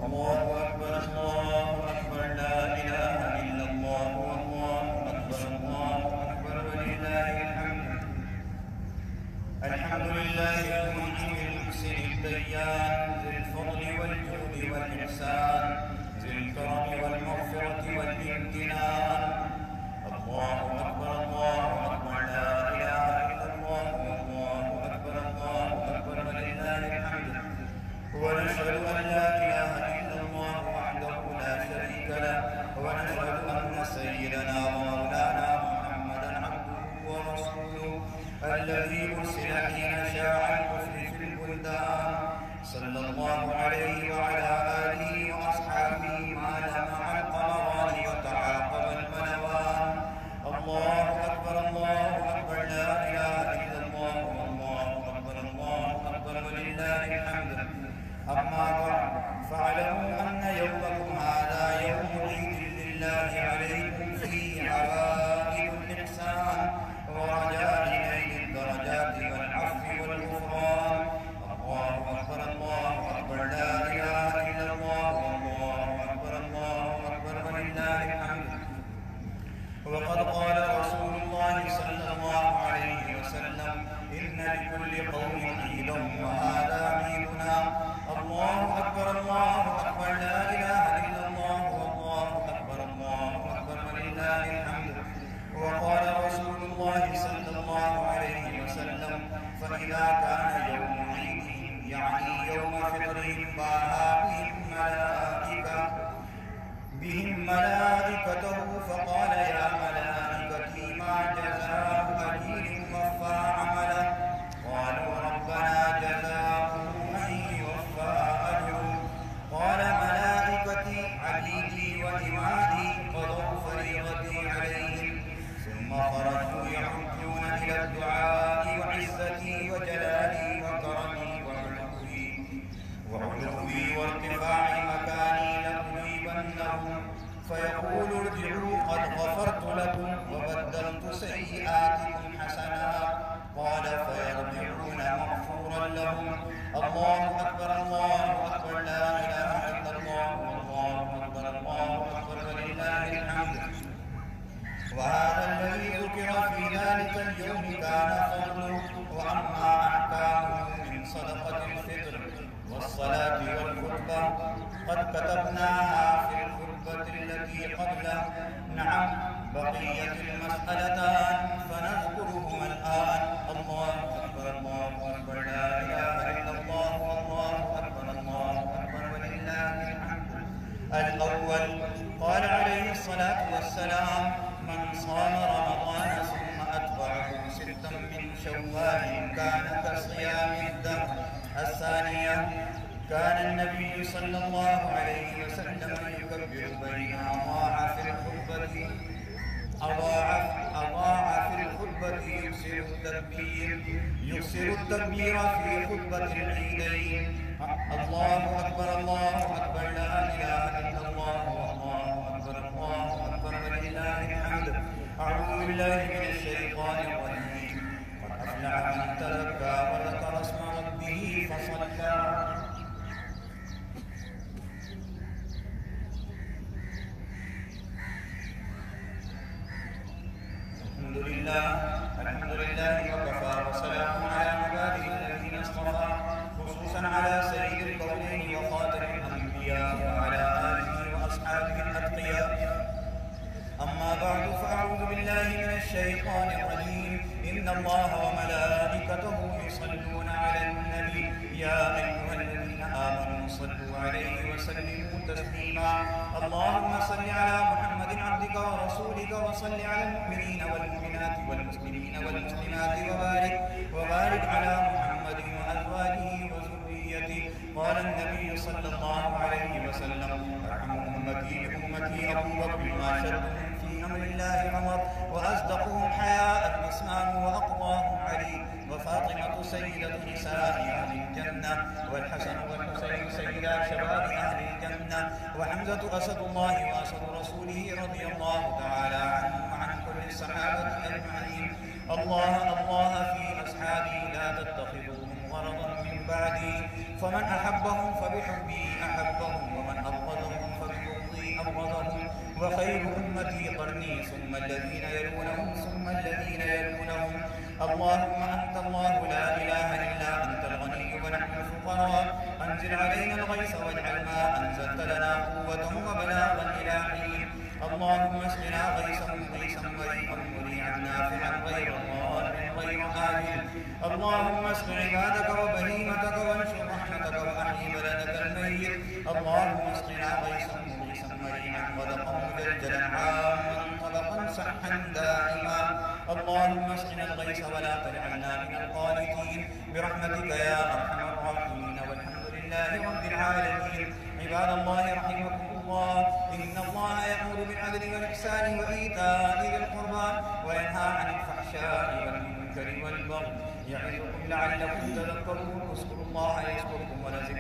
الله أكبر الله أكبر لا إله إلا الله والله أكبر الله أكبر ولله الحمد. الحمد لله المنعم المحسن الديان ذي الفضل والجود والإحسان ذي الكرم والمغفرة والامتنان. الله أكبر الله أكبر لا إله إلا الله والله أكبر الله أكبر ولله الحمد. ونشهد أن لا إله إلا الله وحده لا شريك له ونشهد أن سيدنا ومولانا محمدا عبده ورسوله الذي أرسل حين شاع الكفر في البلدان صلى الله عليه وعلى آله وأصحابه ما لمع القمران وتعاقب الملوان. الله أكبر الله أكبر لا إله إلا الله والله أكبر الله أكبر ولله الحمد. أما بعد فاعلموا أن يومكم هذا يوم عيد لله عليكم فيه عوائد الإحسان ورجاء نيل الدرجات والعفو والغفران. الله أكبر الله أكبر لا إله إلا الله والله أكبر الله أكبر ولله الحمد. وقد قال رسول الله صلى الله عليه وسلم إن لكل قوم عيدا وهذا عيدنا. الله أكبر الله أكبر لا إله إلا الله والله أكبر الله أكبر ولله الحمد. وقال رسول الله صلى الله عليه وسلم فإذا كان يوم عيدهم يعني يوم فطرهم باها بهم ملائكته فقال يا ملائكتي ما جزاء أجير وفى عمله؟ قالوا ربنا جزاؤه أن يوفى أجره. قال ملائكتي عبيدي وإمادي قضوا فريضتي عليهم ثم خرجوا يحجون إلى الدعاء وعزتي وجلالي وكرمي وعلوي وارتفاع مكاني لأجيبنهم فيقول ارجعوا قد غفرت لكم وبدلت سيئاتكم حسنات. قال فيرجعون مغفورا لهم. الله أكبر الله أكبر لا إله إلا الله والله أكبر الله أكبر ولله الحمد. وهذا الذي ذكر في ذلك اليوم كان فضله وأما أحكامه من صدقة الفطر والصلاة والخطبة قد كتبناها في الخطبة التي قبله. نعم بقية المسألتان فنذكرهما الآن. الله أكبر الله أكبر لا إله إلا الله والله أكبر الله أكبر ولله الحمد. الأول قال عليه الصلاة والسلام من صام رمضان ثم أتبعه ستا من شوال كان كصيام الدهر. الثانية كان النبي صلى الله عليه وسلم يكبر بين أضاعف الخطبة يكسر التكبير في خطبة العيدين. الله أكبر الله أكبر لا إله إلا الله والله أكبر الله أكبر ولله الحمد. أعوذ بالله من الشيطان الرجيم. قد أفلح من تزكى وذكر اسم ربه فصلى. الحمد لله وكفى وسلام على عباده الذين اصطفى خصوصا على سيد الكونين وخاتم الأنبياء وعلى آله وأصحابه الأتقياء. أما بعد فأعوذ بالله من الشيطان الرجيم. إن الله وملائكته يصلون على النبي يا أيها الذين آمنوا صلوا عليه وسلموا تسليما. اللهم صل على محمد عبدك ورسولك وصل على المؤمنين والمؤمنات والمسلمين والمسلمات وبارك على محمد وأزواجه وذريته. قال النبي صلى الله عليه وسلم ارحم أمتي بأمتي أبو بكر وأشدهم في أمر الله عمر وأصدقهم حياء عثمان وأقواهم علي وفاطمة سيدة نساء أهل الجنة والحسن والحسين سيدا شباب أهل الجنة وحمزة أسد الله وأسد رسوله رضي الله تعالى عنهم وعن كل الصحابة أجمعين. الله في أصحابي لا تتخذوهم غرضا من بعدي، فمن أحبهم فبحبي أحبهم، ومن أبغضهم فببغضي أبغضهم، وخير أمتي قرني ثم الذين يلونهم ثم الذين يلونهم. اللهم أنت الله لا إله إلا أنت الغني ونحن الفقراء، أنزل علينا الغيث واجعل ما أنزلت لنا قوة وبلاغا إلى حين. اللهم اسقنا غيثا مغيثا مريئا مريعا نافعا غير ضار غير آجل. اللهم اسق عبادك وبهيمتك وانشر رحمتك وأحيي بلدك الميت. اللهم اسقنا غيثا مغيثا مريعا غدقا مجلجلا عاما طبقا سحا دائما. اللهم اسقنا الغيث ولا تجعلنا من القانتين برحمتك يا أرحم الراحمين، والحمد لله رب العالمين. عباد الله رحمكم الله، إن الله يأمر بالعدل والإحسان وإيتاء ذي القربى وينهى عن الفحشاء والمنكر والبغي يعظكم لعلكم تذكرون. اذكروا الله يذكركم ولزمكم